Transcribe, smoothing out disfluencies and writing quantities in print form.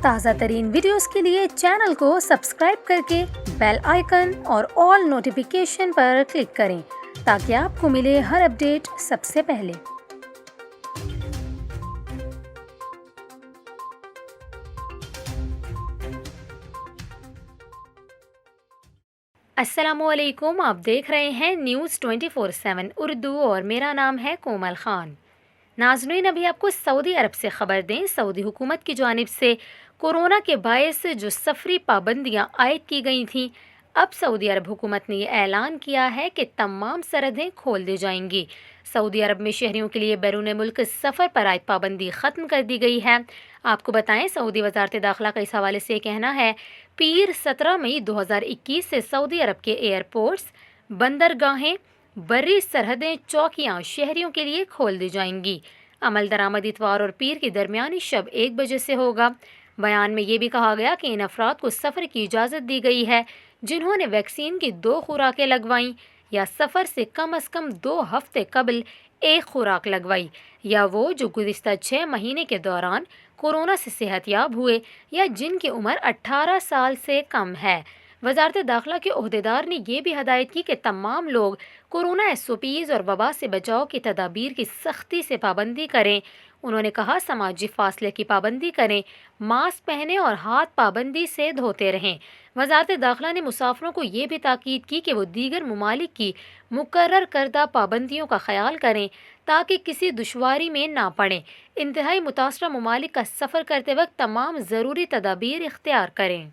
تازہ ترین ویڈیوز کے لیے چینل کو سبسکرائب کر کے بیل آئیکن اور آل نوٹیفیکیشن پر کلک کریں تاکہ آپ کو ملے ہر اپڈیٹ سب سے پہلے۔ السلام علیکم، آپ دیکھ رہے ہیں نیوز 24/7 اردو اور میرا نام ہے کومل خان۔ ناظرین، ابھی آپ کو سعودی عرب سے خبر دیں، سعودی حکومت کی جانب سے کورونا کے باعث جو سفری پابندیاں عائد کی گئی تھیں، اب سعودی عرب حکومت نے یہ اعلان کیا ہے کہ تمام سرحدیں کھول دی جائیں گی۔ سعودی عرب میں شہریوں کے لیے بیرون ملک سفر پر عائد پابندی ختم کر دی گئی ہے۔ آپ کو بتائیں، سعودی وزارت داخلہ کا اس حوالے سے یہ کہنا ہے، پیر 17 مئی 2021 سے سعودی عرب کے ایئرپورٹس، بندرگاہیں، بری سرحدیں، چوکیاں شہریوں کے لیے کھول دی جائیں گی۔ عمل درآمد اتوار اور پیر کی درمیانی شب 1 بجے سے ہوگا۔ بیان میں یہ بھی کہا گیا کہ ان افراد کو سفر کی اجازت دی گئی ہے جنہوں نے ویکسین کی 2 خوراکیں لگوائیں یا سفر سے کم از کم 2 ہفتے قبل 1 خوراک لگوائی، یا وہ جو گزشتہ 6 مہینے کے دوران کورونا سے صحت یاب ہوئے یا جن کی عمر 18 سال سے کم ہے۔ وزارت داخلہ کے عہدیدار نے یہ بھی ہدایت کی کہ تمام لوگ کورونا SOPs اور وبا سے بچاؤ کی تدابیر کی سختی سے پابندی کریں۔ انہوں نے کہا، سماجی فاصلے کی پابندی کریں، ماسک پہنیں اور ہاتھ پابندی سے دھوتے رہیں۔ وزارت داخلہ نے مسافروں کو یہ بھی تاکید کی کہ وہ دیگر ممالک کی مقرر کردہ پابندیوں کا خیال کریں تاکہ کسی دشواری میں نہ پڑیں۔ انتہائی متاثرہ ممالک کا سفر کرتے وقت تمام ضروری تدابیر اختیار کریں۔